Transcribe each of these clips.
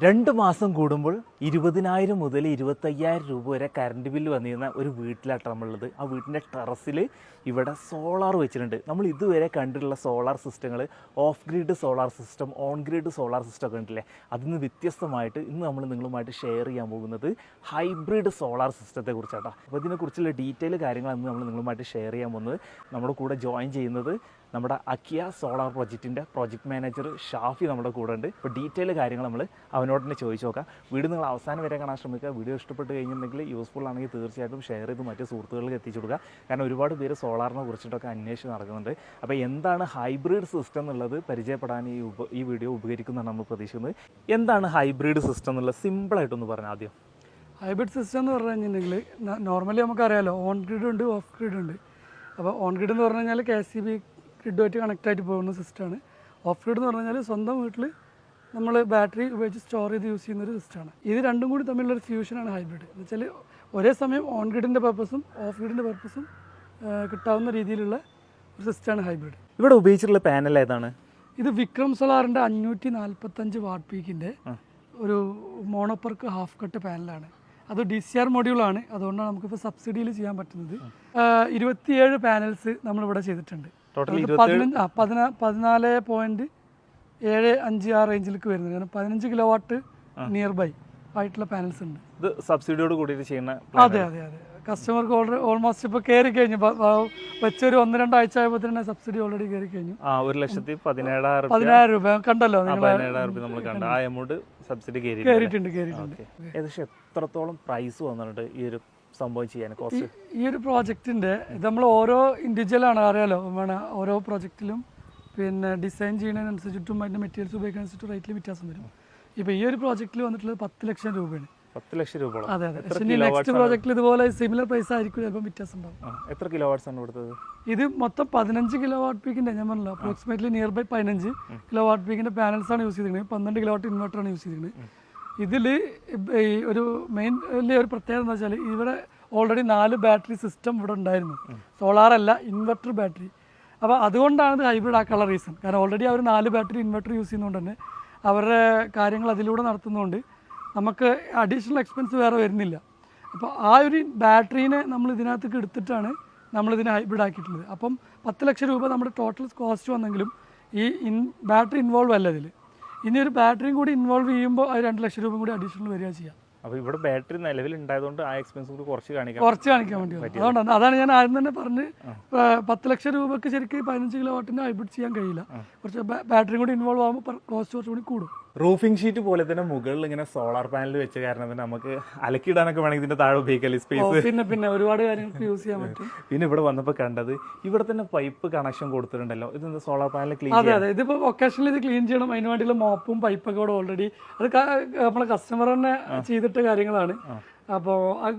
2 മാസം കൂടുമ്പോൾ 20,000 മുതൽ 25,000 രൂപ വരെ കറണ്ട് ബില്ല് വന്നിരുന്ന ഒരു വീട്ടിലാട്ടോ നമ്മളുള്ളത്. ആ വീട്ടിൻ്റെ ടെറസിൽ ഇവിടെ സോളാർ വെച്ചിട്ടുണ്ട്. നമ്മൾ ഇതുവരെ കണ്ടിട്ടുള്ള സോളാർ സിസ്റ്റങ്ങൾ off grid solar system, on grid solar system ഒക്കെ ഉണ്ടല്ലേ, അതിൽ നിന്ന് വ്യത്യസ്തമായിട്ട് ഇന്ന് നമ്മൾ നിങ്ങളുമായിട്ട് ഷെയർ ചെയ്യാൻ പോകുന്നത് ഹൈബ്രിഡ് സോളാർ സിസ്റ്റത്തെ കുറിച്ചാട്ടോ. അപ്പോൾ ഇതിനെക്കുറിച്ചുള്ള ഡീറ്റെയിൽ കാര്യങ്ങളാണ് നമ്മൾ നിങ്ങളുമായിട്ട് ഷെയർ ചെയ്യാൻ പോകുന്നത്. നമ്മുടെ കൂടെ ജോയിൻ ചെയ്യുന്നത് നമ്മുടെ അക്കിയ സോളാർ പ്രൊജക്റ്റിൻ്റെ പ്രോജക്റ്റ് മാനേജർ ഷാഫി നമ്മുടെ കൂടെ ഉണ്ട്. അപ്പോൾ ഡീറ്റെയിൽ കാര്യങ്ങൾ നമ്മൾ അവനോട് തന്നെ ചോദിച്ചു നോക്കാം. വീഡിയോ നിങ്ങൾ അവസാനം വരെ കാണാൻ ശ്രമിക്കുക. വീഡിയോ ഇഷ്ടപ്പെട്ട് കഴിഞ്ഞിട്ടുണ്ടെങ്കിൽ യൂസ്ഫുൾ ആണെങ്കിൽ തീർച്ചയായിട്ടും ഷെയർ ചെയ്ത് മറ്റ് സുഹൃത്തുക്കൾക്ക് എത്തിച്ചു കൊടുക്കുക. കാരണം ഒരുപാട് പേര് സോളാറിനെ കുറിച്ചിട്ടൊക്കെ അന്വേഷിച്ച് നടക്കുന്നുണ്ട്. അപ്പോൾ എന്താണ് ഹൈബ്രിഡ് സിസ്റ്റം എന്നുള്ളത് പരിചയപ്പെടാൻ ഈ വീഡിയോ ഉപകരിക്കുന്നതാണ് നമ്മൾ പ്രതീക്ഷിക്കുന്നത്. എന്താണ് ഹൈബ്രിഡ് സിസ്റ്റം എന്നുള്ളത് സിമ്പിളായിട്ടൊന്ന് പറഞ്ഞാൽ ആദ്യം. ഹൈബ്രിഡ് സിസ്റ്റം എന്ന് പറഞ്ഞു കഴിഞ്ഞിട്ടുണ്ടെങ്കിൽ നോർമലി നമുക്കറിയാമല്ലോ, ഓൺ ഗ്രിഡ് ഉണ്ട്, ഓഫ് ഗ്രിഡ് ഉണ്ട്. അപ്പോൾ ഓൺ ഗ്രിഡ് എന്ന് പറഞ്ഞു കഴിഞ്ഞാൽ KCB ഗ്രിഡുമായിട്ട് കണക്റ്റ് ആയിട്ട് പോകുന്ന സിസ്റ്റമാണ്. ഓഫ് ഗ്രിഡ് എന്ന് പറഞ്ഞു കഴിഞ്ഞാൽ സ്വന്തം വീട്ടിൽ നമ്മൾ ബാറ്ററി ഉപയോഗിച്ച് സ്റ്റോർ ചെയ്ത് യൂസ് ചെയ്യുന്ന ഒരു സിസ്റ്റമാണ്. ഇത് രണ്ടും കൂടി തമ്മിലുള്ളൊരു ഫ്യൂഷനാണ് ഹൈബ്രിഡ്. എന്ന് വെച്ചാൽ ഒരേ സമയം ഓൺ ഗ്രിഡിൻ്റെ പർപ്പസും ഓഫ് ഗ്രിഡിൻ്റെ പർപ്പസും കിട്ടാവുന്ന രീതിയിലുള്ള ഒരു സിസ്റ്റമാണ് ഹൈബ്രിഡ്. ഇവിടെ ഉപയോഗിച്ചിട്ടുള്ള പാനൽ ഏതാണ്? ഇത് വിക്രം സോളാറിൻ്റെ 545 വാട്ട് പീക്കിൻ്റെ ഒരു മോണോപ്പർക്ക് ഹാഫ് കട്ട് പാനലാണ്. അത് DCR മൊഡ്യൂളാണ്. അതുകൊണ്ടാണ് നമുക്കിപ്പോൾ സബ്സിഡിയിൽ ചെയ്യാൻ പറ്റുന്നത്. 27 പാനൽസ് നമ്മളിവിടെ ചെയ്തിട്ടുണ്ട്. 14.756 റേഞ്ചിലേക്ക് വരുന്നത്. കാരണം 15 കിലോ വാട്ട് നിയർ ബൈ ആയിട്ടുള്ള പാനൽസ് ഉണ്ട്. ഇത് സബ്സിഡിയോട് കൂടിയിട്ട് ചെയ്യുന്ന? അതെ അതെ അതെ. കസ്റ്റമർക്ക് ഓൾമോസ്റ്റ് ഇപ്പോൾ കയറി കഴിഞ്ഞു. വെച്ചൊരു 1-2 ആഴ്ച ആയപ്പോൾ തന്നെ സബ്സിഡി ഓൾറെഡി കയറി കഴിഞ്ഞു. 1,17,000 രൂപ കണ്ടല്ലോ നിങ്ങൾ. സബ്സിഡി കയറിയിട്ടുണ്ട്. ഏകദേശം എത്രത്തോളം പ്രൈസ് വന്നിട്ടുണ്ട് ഈ ഒരു സംഭവം ചെയ്യാൻ? ഈ ഒരു പ്രോജക്റ്റിൻ്റെ ഇത് നമ്മൾ ഓരോ ഇൻഡിവിജ്വലാണ് അറിയാലോ, ഓരോ പ്രോജക്റ്റിലും പിന്നെ ഡിസൈൻ ചെയ്യുന്നതിനനുസരിച്ചിട്ടും അതിൻ്റെ മെറ്റീരിയൽസ് ഉപയോഗിക്കുന്നതനുസരിച്ചിട്ട് റേറ്റിൽ വ്യത്യാസം വരും. ഇപ്പോൾ ഈ ഒരു പ്രോജക്റ്റിൽ വന്നിട്ടുള്ളത് 10 ലക്ഷം രൂപയാണ്. 10 ലക്ഷം രൂപ? അതെ അതെ. പക്ഷേ നെക്സ്റ്റ് പ്രോജക്റ്റിൽ ഇതുപോലെ സിമിലർ പ്രൈസ് ആയിരിക്കും, ചിലപ്പോൾ വ്യത്യാസം ഉണ്ടാവും. എത്ര കിലോ വാട്ട്സ് ആണ് കൊടുത്തത്? ഇത് മൊത്തം 15 കിലോ വാട്ട് പീക്കിൻ്റെ, ഞാൻ പറഞ്ഞല്ലോ approximately near by 15 kilo watt പീക്കിൻ്റെ പാനൽസാണ് യൂസ് ചെയ്തിരിക്കുന്നത്. 12 കിലോ വാട്ട് ഇൻവെർട്ടറാണ് യൂസ് ചെയ്തിരിക്കുന്നത്. ഇതിൽ ഈ ഒരു മെയിൻ വലിയ ഒരു പ്രത്യേകത എന്ന് വെച്ചാൽ ഇവിടെ ഓൾറെഡി 4 ബാറ്ററി സിസ്റ്റം ഇവിടെ ഉണ്ടായിരുന്നു. സോളാറല്ല, ഇൻവെർട്ടർ ബാറ്ററി. അപ്പോൾ അതുകൊണ്ടാണ് ഇത് ഹൈബ്രിഡ് ആക്കാനുള്ള റീസൺ. കാരണം ഓൾറെഡി അവർ 4 ബാറ്ററി ഇൻവെർട്ടർ യൂസ് ചെയ്യുന്നതുകൊണ്ട് തന്നെ അവരുടെ കാര്യങ്ങൾ അതിലൂടെ നടത്തുന്നതുകൊണ്ട് നമുക്ക് അഡീഷണൽ എക്സ്പെൻസ് വേറെ വരുന്നില്ല. അപ്പോൾ ആ ഒരു ബാറ്ററീനെ നമ്മൾ ഇതിനകത്തേക്ക് എടുത്തിട്ടാണ് നമ്മളിതിനെ ഹൈബ്രിഡ് ആക്കിയിട്ടുള്ളത്. അപ്പം 10 ലക്ഷം രൂപ നമ്മുടെ ടോട്ടൽ കോസ്റ്റ് വന്നെങ്കിലും ഈ ബാറ്ററി ഇൻവോൾവ് അല്ല ഇതിൽ. ഇനി ഒരു ബാറ്ററിയും കൂടി ഇൻവോൾവ് ചെയ്യുമ്പോൾ അത് 2 ലക്ഷം രൂപ കൂടി അഡീഷണൽ വരിക ചെയ്യാം. അപ്പോൾ ഇവിടെ ബാറ്ററി നിലവിൽ ഉണ്ടായതുകൊണ്ട് ആ എക്സ്പെൻസ് കൂടി കുറച്ച് കാണിക്കാൻ വേണ്ടി. അതുകൊണ്ടാണ് അതാണ് ഞാൻ ആദ്യം തന്നെ പറഞ്ഞ് 10 ലക്ഷം രൂപയ്ക്ക് ശരിക്കും 15 കിലോ വാട്ടിൻ്റെ ഹൈബ്രിഡ് ചെയ്യാൻ കഴിയില്ല. കുറച്ച് ബാറ്ററിയും കൂടി ഇൻവോൾവ് ആകുമ്പോൾ കോസ്റ്റ് കുറച്ചുകൂടി കൂടും. റൂഫിംഗ് ഷീറ്റ് പോലെ തന്നെ മുകളിൽ ഇങ്ങനെ സോളാർ പാനൽ വെച്ച കാരണം തന്നെ നമുക്ക് അലക്കിയിടാനൊക്കെ വേണമെങ്കിൽ ഇതിന്റെ താഴെ ഉപയോഗിക്കാം സ്പേസ്. പിന്നെ ഒരുപാട് കാര്യങ്ങൾക്ക് യൂസ് ചെയ്യാൻ പറ്റും. പിന്നെ ഇവിടെ വന്നപ്പോൾ കണ്ടത് ഇവിടെ തന്നെ പൈപ്പ് കണക്ഷൻ കൊടുത്തിട്ടുണ്ടല്ലോ. ഇത് സോളാർ പാനൽ ക്ലീൻ? അതെ അതെ. ഇതിപ്പോൾ ഒക്കേഷനിൽ ഇത് ക്ലീൻ ചെയ്യണം. അതിന് വേണ്ടിയുള്ള മോപ്പും പൈപ്പൊക്കെ ഇവിടെ ഓൾറെഡി അത് നമ്മളെ കസ്റ്റമർ തന്നെ ചെയ്തിട്ട കാര്യങ്ങളാണ്. അപ്പോൾ അത്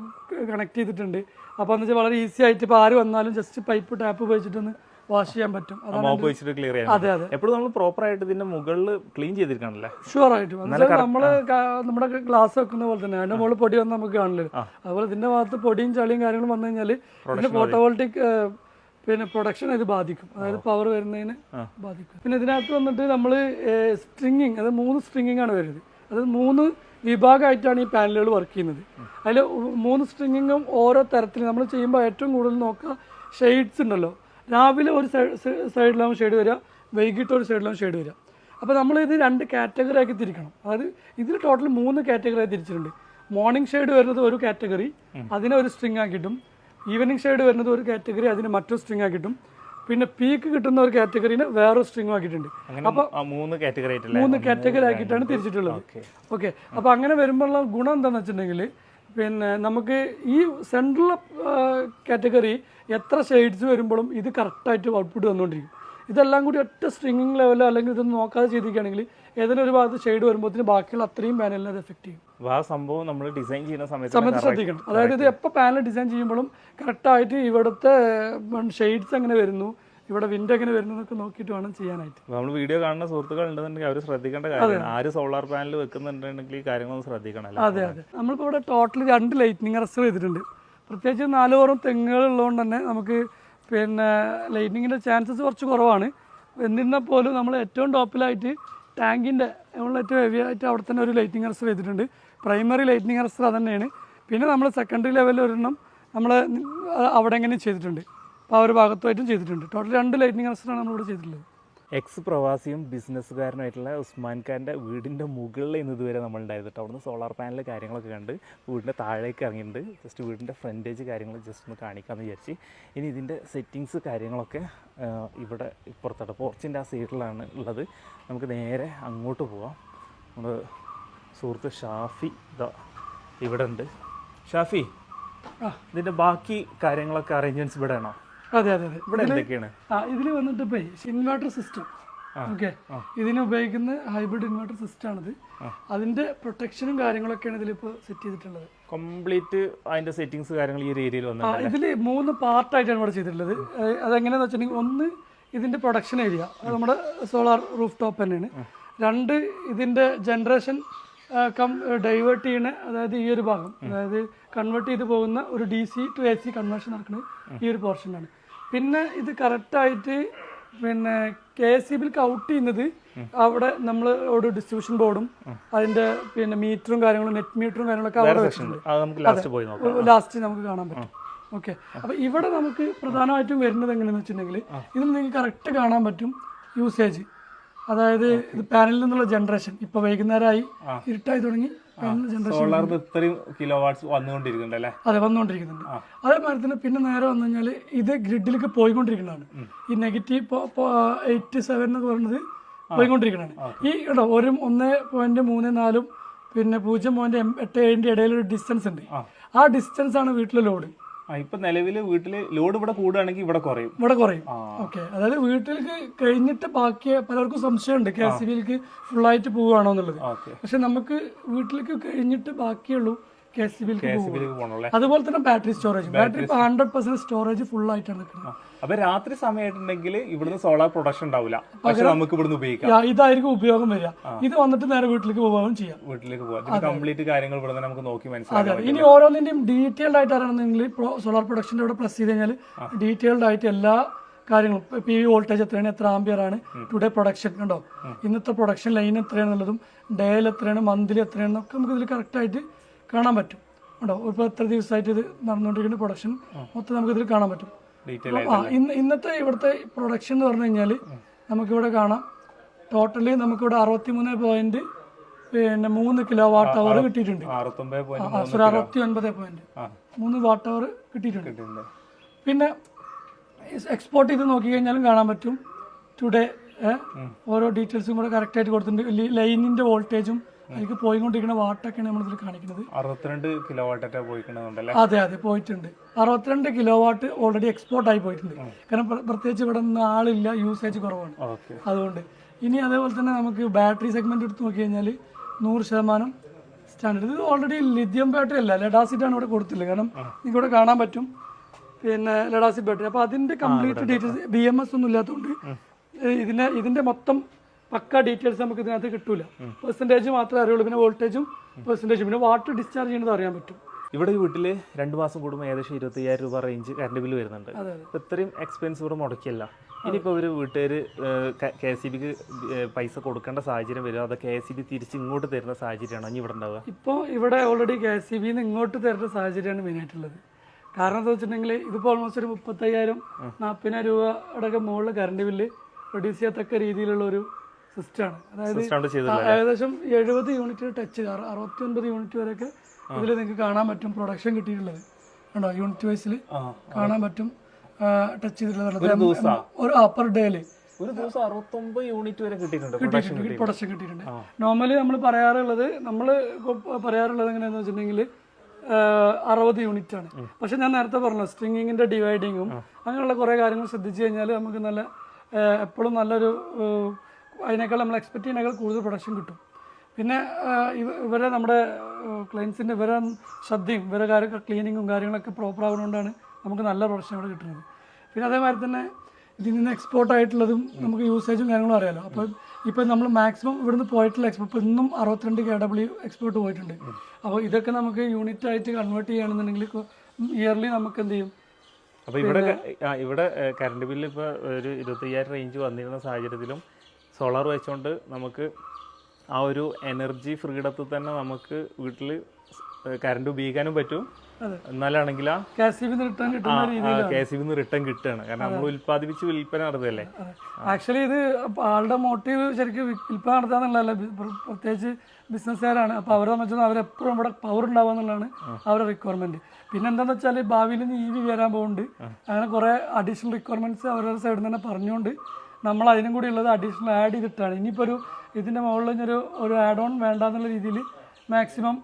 കണക്ട് ചെയ്തിട്ടുണ്ട്. അപ്പോൾ എന്ന് വെച്ചാൽ വളരെ ഈസി ആയിട്ട് ഇപ്പോൾ ആര് വന്നാലും ജസ്റ്റ് പൈപ്പ് ടാപ്പ് ഉപയോഗിച്ചിട്ടൊന്ന് വാഷ് ചെയ്യാൻ പറ്റും. അതെ അതെ. എപ്പോഴും നമ്മൾ പ്രോപ്പർ ആയിട്ട് ഇതിന്റെ മുകളിൽ ക്ലീൻ ചെയ്തിരിക്കണല്ലേ? ഷുവർ ആയിട്ടും. നമ്മള് നമ്മുടെ ഗ്ലാസ് വെക്കുന്ന പോലെ തന്നെ അതിന്റെ മുകളിൽ പൊടി വന്ന് നമുക്ക് കാണില്ല. അതുപോലെ ഇതിന്റെ ഭാഗത്ത് പൊടിയും ചളിയും കാര്യങ്ങളും വന്നു കഴിഞ്ഞാൽ ഇതിന്റെ ഫോട്ടോവോൾട്ടിക് പിന്നെ പ്രൊഡക്ഷൻ ഇത് ബാധിക്കും. അതായത് പവർ വരുന്നതിന് ബാധിക്കും. പിന്നെ ഇതിനകത്ത് വന്നിട്ട് നമ്മൾ സ്ട്രിങ്ങിങ്, അത് 3 സ്ട്രിങ്ങിങ് ആണ് വരുന്നത്. അത് 3 വിഭാഗമായിട്ടാണ് ഈ പാനലുകൾ വർക്ക് ചെയ്യുന്നത്. അതിൽ 3 സ്ട്രിങ്ങിങ്ങും ഓരോ തരത്തിൽ നമ്മൾ ചെയ്യുമ്പോൾ ഏറ്റവും കൂടുതൽ നോക്കുക ഷെയ്ഡ്സ് ഉണ്ടല്ലോ. രാവിലെ ഒരു സൈഡിലാവും ഷെയ്ഡ് വരിക, വൈകിട്ട് ഒരു സൈഡിലാവും ഷെയ്ഡ് വരിക. അപ്പോൾ നമ്മളിത് 2 കാറ്റഗറി ആക്കി തിരിക്കണം. അതായത് ഇതിൽ ടോട്ടൽ 3 കാറ്റഗറി ആയി തിരിച്ചിട്ടുണ്ട്. മോർണിംഗ് ഷെയ്ഡ് വരുന്നത് ഒരു കാറ്റഗറി, അതിനെ ഒരു സ്ട്രിങ് ആക്കിയിട്ടും. ഈവനിങ് ഷെയ്ഡ് വരുന്നത് ഒരു കാറ്റഗറി, അതിന് മറ്റൊരു സ്ട്രിങ് ആക്കിയിട്ടും. പിന്നെ പീക്ക് കിട്ടുന്ന ഒരു കാറ്റഗറിനെ വേറൊരു സ്ട്രിങ് ആക്കിയിട്ടുണ്ട്. അപ്പോൾ 3 കാറ്റഗറി ആക്കിയിട്ടാണ് തിരിച്ചിട്ടുള്ളത്. ഓക്കെ. അപ്പോൾ അങ്ങനെ വരുമ്പോഴുള്ള ഗുണം എന്താണെന്ന് വെച്ചിട്ടുണ്ടെങ്കിൽ പിന്നെ നമുക്ക് ഈ സെൻട്രൽ കാറ്റഗറി എത്ര ഷെയ്ഡ്സ് വരുമ്പോഴും ഇത് കറക്റ്റായിട്ട് ഔട്ട്പുട്ട് വന്നുകൊണ്ടിരിക്കും. ഇതെല്ലാം കൂടി ഒറ്റ സ്ട്രിങ്ങിങ് ലെവലോ അല്ലെങ്കിൽ ഇതൊന്നും നോക്കാതെ ചെയ്തിരിക്കുകയാണെങ്കിൽ ഏതെങ്കിലും ഒരു ഭാഗത്ത് ഷെയ്ഡ് വരുമ്പോഴത്തേന് ബാക്കിയുള്ള അത്രയും പാനലിനെ അത് എഫക്ട് ചെയ്യും. ആ സംഭവം നമ്മൾ ഡിസൈൻ ചെയ്യുന്ന സമയത്ത് ശ്രദ്ധിക്കണം. അതായത് ഇത് എപ്പോൾ പാനൽ ഡിസൈൻ ചെയ്യുമ്പോഴും കറക്റ്റായിട്ട് ഇവിടുത്തെ ഷെയ്ഡ്സ് എങ്ങനെ വരുന്നു, ഇവിടെ വിൻഡ് എങ്ങനെ വരുന്നു എന്നൊക്കെ നോക്കിയിട്ട് വേണം ചെയ്യാനായിട്ട്. നമ്മൾ വീഡിയോ കാണുന്ന സുഹൃത്തുക്കൾ ഉണ്ടെന്നുണ്ടെങ്കിൽ അവർ ശ്രദ്ധിക്കേണ്ട കാര്യമാണ്. ആര് സോളാർ പാനൽ വെക്കുന്നുണ്ടെങ്കിൽ ഈ കാര്യങ്ങളൊന്നും ശ്രദ്ധിക്കണം. അതെ അതെ. നമ്മളിപ്പോൾ ഇവിടെ ടോട്ടൽ 2 ലൈറ്റിനിങ് അറസ്റ്റർ ചെയ്തിട്ടുണ്ട്. പ്രത്യേകിച്ച് 4 ഓറും തെങ്ങുകൾ ഉള്ളതുകൊണ്ട് തന്നെ നമുക്ക് പിന്നെ ലൈറ്റിനിങ്ങിൻ്റെ ചാൻസസ് കുറച്ച് കുറവാണ്. എന്നിരുന്നാൽ പോലും നമ്മൾ ഏറ്റവും ടോപ്പിലായിട്ട് ടാങ്കിൻ്റെ നമ്മൾ ഏറ്റവും ഹെവി ആയിട്ട് അവിടെ തന്നെ ഒരു ലൈറ്റിംഗ് അറസ്റ്റർ ചെയ്തിട്ടുണ്ട്. പ്രൈമറി ലൈറ്റിംഗ് അറസ്റ്റർ അത് തന്നെയാണ്. പിന്നെ നമ്മൾ സെക്കൻഡറി ലെവലിൽ ഒരെണ്ണം നമ്മൾ അവിടെ എങ്ങനെ ചെയ്തിട്ടുണ്ട്, അപ്പോൾ ആ ഒരു ഭാഗത്തുമായിട്ടും ചെയ്തിട്ടുണ്ട്. ടോട്ടൽ 2 ലൈറ്റിംഗ് അറസ്റ്ററാണ് നമ്മളിവിടെ ചെയ്തിട്ടുള്ളത്. എക്സ് പ്രവാസിയും ബിസിനസ്സുകാരനായിട്ടുള്ള ഉസ്മാൻ ഖാൻ്റെ വീടിൻ്റെ മുകളിൽ ഇന്ന് ഇതുവരെ നമ്മളുണ്ടായിരുന്നു കേട്ടോ. അവിടുന്ന് സോളാർ പാനൽ കാര്യങ്ങളൊക്കെ കണ്ട് വീടിൻ്റെ താഴേക്ക് ഇറങ്ങിയിട്ടുണ്ട്. ജസ്റ്റ് വീടിൻ്റെ ഫ്രണ്ടേജ് കാര്യങ്ങൾ ജസ്റ്റ് ഒന്ന് കാണിക്കാമെന്ന് വിചാരിച്ച്. ഇനി ഇതിൻ്റെ സെറ്റിങ്സ് കാര്യങ്ങളൊക്കെ ഇവിടെ ഇപ്പുറത്തോട്ട് പോർച്ചിൻ്റെ ആ സൈഡിലാണ് ഉള്ളത്. നമുക്ക് നേരെ അങ്ങോട്ട് പോവാം. നമ്മുടെ സുഹൃത്ത് ഷാഫി ഇതാ ഇവിടെ ഉണ്ട്. ഷാഫി, ഇതിൻ്റെ ബാക്കി കാര്യങ്ങളൊക്കെ അറേഞ്ച്മെൻറ്റ്സ് ഇവിടെ ആണോ? അതെ അതെ അതെ. ഇവിടെ എന്തൊക്കെയാണ്? ഇതിൽ വന്നിട്ട് ഇപ്പോൾ ഇൻവെർട്ടർ സിസ്റ്റം, ഓക്കെ, ഇതിന് ഉപയോഗിക്കുന്ന ഹൈബ്രിഡ് ഇൻവെർട്ടർ സിസ്റ്റം ആണിത്. അതിന്റെ പ്രൊട്ടക്ഷനും കാര്യങ്ങളൊക്കെയാണ് ഇതിലിപ്പോൾ സെറ്റ് ചെയ്തിട്ടുള്ളത്. കംപ്ലീറ്റ് അതിന്റെ സെറ്റിംഗ്സ് കാര്യങ്ങൾ ഈ ഒരു ഏരിയയിൽ വന്നു. ഇതിൽ 3 പാർട്ടായിട്ടാണ് ഇവിടെ ചെയ്തിട്ടുള്ളത്. അതെങ്ങനെയാണെന്ന് വെച്ചിട്ടുണ്ടെങ്കിൽ, ഒന്ന് ഇതിന്റെ പ്രൊഡക്ഷൻ ഏരിയ, അത് നമ്മുടെ സോളാർ റൂഫ് ടോപ്പ് തന്നെയാണ്. 2 ഇതിന്റെ ജനറേഷൻ ഡൈവേർട്ട് ചെയ്യണ, അതായത് ഈ ഒരു ഭാഗം, അതായത് കൺവേർട്ട് ചെയ്ത് പോകുന്ന ഒരു DC to AC കൺവേർഷൻ നടക്കുന്നത് ഈ ഒരു പോർഷനാണ്. പിന്നെ ഇത് കറക്റ്റായിട്ട് പിന്നെ KSEBിലേക്ക് ഔട്ട് ചെയ്യുന്നത് അവിടെ നമ്മൾ ഒരു ഡിസ്ട്രിബ്യൂഷൻ ബോർഡും അതിന്റെ പിന്നെ മീറ്ററും കാര്യങ്ങളും, നെറ്റ് മീറ്ററും കാര്യങ്ങളൊക്കെ അവിടെ വെച്ചിട്ടുണ്ട്. ലാസ്റ്റ് നമുക്ക് കാണാൻ പറ്റും. ഓക്കെ, അപ്പൊ ഇവിടെ നമുക്ക് പ്രധാനമായിട്ടും വരുന്നത് എങ്ങനെയാന്ന് വെച്ചിട്ടുണ്ടെങ്കിൽ, ഇതിൽ നിങ്ങൾക്ക് കറക്റ്റ് കാണാൻ പറ്റും യൂസേജ്. അതായത് ഇത് പാനലിൽ നിന്നുള്ള ജനറേഷൻ. ഇപ്പൊ വൈകുന്നേരമായി, ഇരുട്ടായി തുടങ്ങി, അതെ വന്നുകൊണ്ടിരിക്കുന്നുണ്ട്. അതേമാതിരി തന്നെ പിന്നെ നേരെ വന്നു കഴിഞ്ഞാൽ ഇത് ഗ്രിഡിലേക്ക് പോയിക്കൊണ്ടിരിക്കുന്നതാണ്. ഈ നെഗറ്റീവ് 87 എന്നൊക്കെ പറയുന്നത് പോയിക്കൊണ്ടിരിക്കുന്നതാണ്. ഈ കേട്ടോ 1.34 പിന്നെ 0.87 ഇടയിലൊരു ഡിസ്റ്റൻസ് ഉണ്ട്. ആ ഡിസ്റ്റൻസ് ആണ് വീട്ടിലെ ലോഡ്. ഇപ്പൊ നിലവില് വീട്ടില് ലോഡ് ഇവിടെ കൂടുകയാണെങ്കിൽ ഇവിടെ കുറയും. ഓക്കെ, അതായത് വീട്ടിലേക്ക് കഴിഞ്ഞിട്ട് ബാക്കി പലർക്കും സംശയമുണ്ട് KSEBിലേക്ക് ഫുള്ളായിട്ട് പോവുകയാണോ എന്നുള്ളത്. പക്ഷെ നമുക്ക് വീട്ടിലേക്ക് കഴിഞ്ഞിട്ട് ബാക്കിയുള്ളൂ KSEBിലേക്ക് പോകണം. അതുപോലെ തന്നെ battery storage, battery 100% storage full ആയിട്ടാണ് നിൽക്കുന്നത്. അപ്പൊ രാത്രി സമയമായിട്ടുണ്ടെങ്കിൽ ഇവിടുന്ന് സോളാർ പ്രൊഡക്ഷൻ ഉണ്ടാവില്ല, പക്ഷെ നമുക്ക് ഇവിടുന്ന് ഉപയോഗിക്കാം. ഇതായിരിക്കും ഉപയോഗം വരിക. ഇത് വന്നിട്ട് നേരെ വീട്ടിലേക്ക് പോവുകയും ചെയ്യാം. വീട്ടിലേക്ക് പോകാം. കംപ്ലീറ്റ് കാര്യങ്ങൾ ഇവിടെ നമുക്ക് നോക്കി മനസ്സിലാക്കാം. ഇനി ഓരോന്നിന്റെയും ഡീറ്റെയിൽഡ് ആയിട്ട് അറിയണമെങ്കിൽ സോളാർ പ്രൊഡക്ഷന്റെ ഇവിടെ പ്രസ് ചെയ്ത് കഴിഞ്ഞാൽ ഡീറ്റെയിൽഡ് ആയിട്ട് എല്ലാ കാര്യങ്ങളും, PV വോൾട്ടേജ് എത്രയാണ്, എത്ര ആംബിയർ ആണ്, ടുഡേ പ്രൊഡക്ഷൻ കണ്ടോ, ഇന്നത്തെ പ്രൊഡക്ഷൻ ലൈൻ എത്രയാണെന്നുള്ളതും, ഡേയിൽ എത്രയാണ്, മന്ത്ലി എത്രയാണെന്നൊക്കെ നമുക്ക് ഇതിൽ കറക്റ്റായിട്ട് കാണാൻ പറ്റും. കേട്ടോ, ഇപ്പോൾ എത്ര ദിവസമായിട്ട് ഇത് നടന്നുകൊണ്ടിരിക്കുന്ന പ്രൊഡക്ഷൻ മൊത്തം നമുക്ക് ഇതിൽ കാണാൻ പറ്റും. ഇന്നത്തെ ഇവിടുത്തെ പ്രൊഡക്ഷൻ എന്ന് പറഞ്ഞു കഴിഞ്ഞാൽ നമുക്കിവിടെ കാണാം, ടോട്ടലി നമുക്കിവിടെ 63.3 കിലോ വാട്ട് അവർ കിട്ടിയിട്ടുണ്ട്. 69.3 വാട്ട് അവർ കിട്ടിയിട്ടുണ്ട്. പിന്നെ എക്സ്പോർട്ട് ചെയ്ത് നോക്കി കഴിഞ്ഞാലും കാണാൻ പറ്റും ടുഡേ ഓരോ ഡീറ്റെയിൽസും കൂടെ കറക്റ്റായിട്ട് കൊടുത്തിട്ടുണ്ട്. ലൈനിന്റെ വോൾട്ടേജും അതിലേക്ക് പോയിക്കൊണ്ടിരിക്കുന്ന വാട്ടൊക്കെയാണ് നമ്മളിതിൽ കാണിക്കുന്നത്. 62 കിലോ വാട്ട് പോയിട്ടുണ്ടല്ലേ? അതെ പോയിട്ടുണ്ട്. 62 കിലോ വാട്ട് ഓൾറെഡി എക്സ്പോർട്ട് ആയി പോയിട്ടുണ്ട്. കാരണം പ്രത്യേകിച്ച് ഇവിടെ നിന്ന് ആളില്ല, യൂസേജ് കുറവാണ്, അതുകൊണ്ട്. ഇനി അതേപോലെ തന്നെ നമുക്ക് ബാറ്ററി സെഗ്മെന്റ് എടുത്ത് നോക്കി കഴിഞ്ഞാൽ 100% സ്റ്റാൻഡേർഡ്. ഇത് ഓൾറെഡി ലിഥിയം ബാറ്ററി അല്ല, ലെഡാസിഡ് ആണ് ഇവിടെ കൊടുത്തില്ല. കാരണം നിങ്ങൾക്ക് ഇവിടെ കാണാൻ പറ്റും പിന്നെ ലെഡാസിഡ് ബാറ്ററി. അപ്പോൾ അതിന്റെ കംപ്ലീറ്റ് ഡീറ്റെയിൽസ് BMS ഒന്നും ഇല്ലാത്തതുകൊണ്ട് ഇതിന്റെ മൊത്തം പക്ക ഡീറ്റെയിൽസ് നമുക്ക് ഇതിനകത്ത് കിട്ടൂല. പെർസെൻറ്റേജ് മാത്രമേ അറിയുള്ളൂ. പിന്നെ വോൾട്ടേജും പെർസെൻറ്റേജും പിന്നെ വാട്ടർ ഡിസ്ചാർജ് ചെയ്യുന്നത് അറിയാൻ പറ്റും. ഇവിടെ ഈ വീട്ടിൽ 2 മാസം കൂടുമ്പോൾ ഏകദേശം 25,000 രൂപ റേഞ്ച് കറണ്ട് ബില്ല് വരുന്നുണ്ട്. ഇത്രയും എക്സ്പെൻസ് ഇവിടെ മുടക്കിയല്ല. ഇനിയിപ്പോൾ ഒരു വീട്ടുകാർ KSEBിക്ക് പൈസ കൊടുക്കേണ്ട സാഹചര്യം വരും, അത് KSEB തിരിച്ച് ഇങ്ങോട്ട് തരുന്ന സാഹചര്യമാണോ ഇനി ഇവിടെ ഉണ്ടാവുക? ഇപ്പോൾ ഇവിടെ ഓൾറെഡി KSEBിന്ന് ഇങ്ങോട്ട് തരുന്ന സാഹചര്യമാണ് മെയിനായിട്ടുള്ളത്. കാരണം എന്താ വെച്ചിട്ടുണ്ടെങ്കിൽ ഇതിപ്പോൾ ഓൾമോസ്റ്റ് ഒരു 35,000-40,000 രൂപയുടെ മുകളിൽ കറണ്ട് ബില്ല് റെഡ്യൂസ് ചെയ്യത്തക്ക രീതിയിലുള്ള ഒരു സിസ്റ്റമാണ്. അതായത് ഏകദേശം 70 യൂണിറ്റ് ടച്ച്, 69 യൂണിറ്റ് വരെയൊക്കെ ഇതിൽ നിങ്ങൾക്ക് കാണാൻ പറ്റും പ്രൊഡക്ഷൻ കിട്ടിയിട്ടുള്ളത്. കണ്ടോ, യൂണിറ്റ് വൈസിൽ കാണാൻ പറ്റും ടച്ച് ചെയ്തിട്ടുള്ളത്. ഒരു പെർ ഡേയില് ഒരു ദിവസം 69 യൂണിറ്റ് വരെ പ്രൊഡക്ഷൻ കിട്ടിയിട്ടുണ്ട്. നോർമലി നമ്മൾ പറയാറുള്ളത് എങ്ങനെയാണെന്ന് വെച്ചിട്ടുണ്ടെങ്കിൽ 60 യൂണിറ്റ് ആണ്. പക്ഷെ ഞാൻ നേരത്തെ പറഞ്ഞു സ്ട്രിങ്ങിങ്ങിന്റെ ഡിവൈഡിങ്ങും അങ്ങനെയുള്ള കുറേ കാര്യങ്ങൾ ശ്രദ്ധിച്ചു കഴിഞ്ഞാൽ നമുക്ക് നല്ല എപ്പോഴും നല്ലൊരു അതിനേക്കാൾ നമ്മൾ എക്സ്പെക്ട് ചെയ്യുന്നതിനേക്കാൾ കൂടുതൽ പ്രൊഡക്ഷൻ കിട്ടും. പിന്നെ ഇവരെ നമ്മുടെ ക്ലയൻസിൻ്റെ ഇവരെ ശ്രദ്ധയും ഇവരെ ക്ലീനിങ്ങും കാര്യങ്ങളൊക്കെ പ്രോപ്പർ ആവുന്നതുകൊണ്ടാണ് നമുക്ക് നല്ല പ്രൊഡക്ഷൻ ഇവിടെ കിട്ടുന്നത്. പിന്നെ അതേമാതിരി തന്നെ ഇതിൽ നിന്ന് എക്സ്പോർട്ട് ആയിട്ടുള്ളതും നമുക്ക് യൂസേജും കാര്യങ്ങളും അറിയാലോ. അപ്പോൾ ഇപ്പം നമ്മൾ മാക്സിമം ഇവിടുന്ന് പോയിട്ടുള്ള എക്സ്പോർട്ട് ഇപ്പോൾ ഇന്നും 62 KW എക്സ്പോർട്ട് പോയിട്ടുണ്ട്. അപ്പോൾ ഇതൊക്കെ നമുക്ക് യൂണിറ്റ് ആയിട്ട് കൺവേർട്ട് ചെയ്യുകയാണെന്നുണ്ടെങ്കിൽ ഇയർലി നമുക്ക് എന്ത് ചെയ്യും. അപ്പോൾ ഇവിടെ കറണ്ട് ബില്ല് ഇപ്പോൾ ഒരു 25,000 റേഞ്ച് വന്നിരുന്ന സാഹചര്യത്തിലും സോളാർ വെച്ചുകൊണ്ട് നമുക്ക് ആ ഒരു എനർജി ഫ്രീഡത്തിൽ തന്നെ നമുക്ക് വീട്ടിൽ കറണ്ട് ഉപയോഗിക്കാനും പറ്റും. എന്നാലാണെങ്കിൽ റിട്ടേൺ കിട്ടുന്ന രീതിയിൽ KCB റിട്ടേൺ കിട്ടുകയാണ്. കാരണം നമ്മൾ ഉൽപ്പാദിപ്പിച്ച് വിൽപ്പന നടത്തുകയല്ലേ. ആക്ച്വലി ഇത് ആളുടെ മോട്ടീവ് ശരിക്കും വിൽപ്പന നടത്താന്നുള്ളതല്ല, പ്രത്യേകിച്ച് ബിസിനസ്സുകാരാണ്. അപ്പോൾ അവരെ സംബന്ധിച്ച് അവരെപ്പോഴും ഇവിടെ പവർ ഉണ്ടാവുക എന്നുള്ളതാണ് അവരുടെ റിക്വയർമെന്റ്. പിന്നെ എന്താണെന്ന് വെച്ചാൽ ഭാവിയിൽ EV വരാൻ പോകുന്നുണ്ട്. അങ്ങനെ കുറേ അഡീഷണൽ റിക്വയർമെന്റ്സ് അവരുടെ സൈഡിൽ നിന്ന് തന്നെ പറഞ്ഞുകൊണ്ട് നമ്മൾ അതിനും കൂടി ഉള്ളത് അഡീഷണൽ ആഡ് ചെയ്തിട്ടാണ്. ഇനിയിപ്പോൾ ഇതിന്റെ മുകളിൽ ഒരു ആഡ് ഓൺ വേണ്ടാന്നുള്ള രീതിയിൽ മാക്സിമം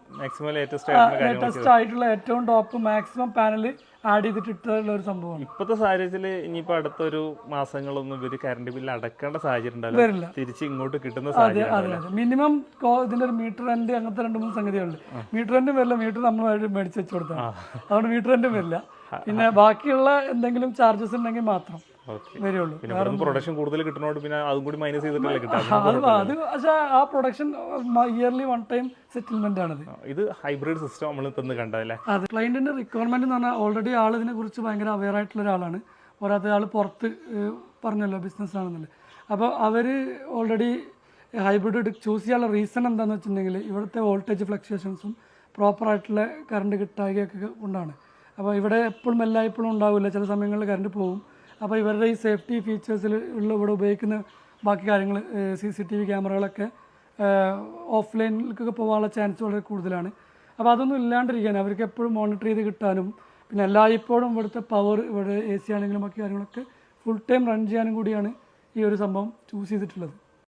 ലേറ്റസ്റ്റ് ആയിട്ടുള്ള ഏറ്റവും ടോപ്പ് മാക്സിമം പാനൽ ആഡ് ചെയ്തിട്ടുള്ള ഒരു സംഭവമാണ്. ഇപ്പോഴത്തെ സാഹചര്യത്തിൽ ഇനിയിപ്പോൾ അടുത്തൊരു മാസങ്ങളൊന്നും ഇവര് കറണ്ട് ബില്ല് അടക്കേണ്ട സാഹചര്യം ഉണ്ടാവില്ല, തിരിച്ച് ഇങ്ങോട്ട് കിട്ടുന്ന സാഹചര്യം. മിനിമം ഇതിന്റെ ഒരു മീറ്റർ റെന്റ് അങ്ങനത്തെ 2-3 സംഗതികളുണ്ട്. മീറ്റർ റെന്റും വരില്ല, മീറ്റർ നമ്മൾ മേടിച്ച് വെച്ച് കൊടുത്താൽ അതുകൊണ്ട് മീറ്റർ റെന്റും വരില്ല. പിന്നെ ബാക്കിയുള്ള എന്തെങ്കിലും ചാർജസ് ഉണ്ടെങ്കിൽ മാത്രം വരുള്ളൂ. പ്രൊഡക്ഷൻ കൂടുതൽ കിട്ടുന്നോണ്ട് പിന്നെ അതും കൂടി മൈനസ് ചെയ്തിട്ടല്ലേ കിട്ടാം. അത് പക്ഷേ ആ പ്രൊഡക്ഷൻ ഇയർലി 1 ടൈം സെറ്റിൽമെന്റ് ആണത്. ഇത് ഹൈബ്രിഡ് സിസ്റ്റം നമ്മൾ ഇന്ന് കണ്ടല്ലേ. അതെ, ക്ലയന്റിന്റെ റിക്വയർമെന്റ് എന്ന് പറഞ്ഞാൽ ഓൾറെഡി ആൾ ഇതിനെ കുറിച്ച് ഭയങ്കര അവെയർ ആയിട്ടുള്ള ഒരാളാണ്. പോരാത്ത ആൾ പുറത്ത് പറഞ്ഞല്ലോ ബിസിനസ് ആണെന്നല്ലേ. അപ്പോൾ അവർ ഓൾറെഡി ഹൈബ്രിഡ് ചൂസ് ചെയ്യാനുള്ള റീസൺ എന്താണെന്ന് വെച്ചിട്ടുണ്ടെങ്കിൽ ഇവിടുത്തെ വോൾട്ടേജ് ഫ്ലക്ച്വേഷൻസും പ്രോപ്പറായിട്ടുള്ള കറണ്ട് കിട്ടായികയൊക്കെ കൊണ്ടാണ്. അപ്പോൾ ഇവിടെ എപ്പോഴും എല്ലായ്പ്പോഴും ഉണ്ടാവില്ല, ചില സമയങ്ങളിൽ കറണ്ട് പോകും. അപ്പോൾ ഇവരുടെ ഈ സേഫ്റ്റി ഫീച്ചേഴ്സിൽ ഉള്ള ഇവിടെ ഉപയോഗിക്കുന്ന ബാക്കി കാര്യങ്ങൾ CCTV ക്യാമറകളൊക്കെ ഓഫ്ലൈനിലേക്കൊക്കെ പോകാനുള്ള ചാൻസ് വളരെ കൂടുതലാണ്. അപ്പോൾ അതൊന്നും ഇല്ലാണ്ടിരിക്കാൻ അവർക്ക് എപ്പോഴും മോണിറ്റർ ചെയ്ത് കിട്ടാനും പിന്നെ എല്ലായ്പ്പോഴും ഇവിടുത്തെ പവർ ഇവിടെ AC ആണെങ്കിലും ബാക്കി കാര്യങ്ങളൊക്കെ ഫുൾ ടൈം റൺ ചെയ്യാനും കൂടിയാണ് ഈ ഒരു സംഭവം ചൂസ് ചെയ്തിട്ടുള്ളത്.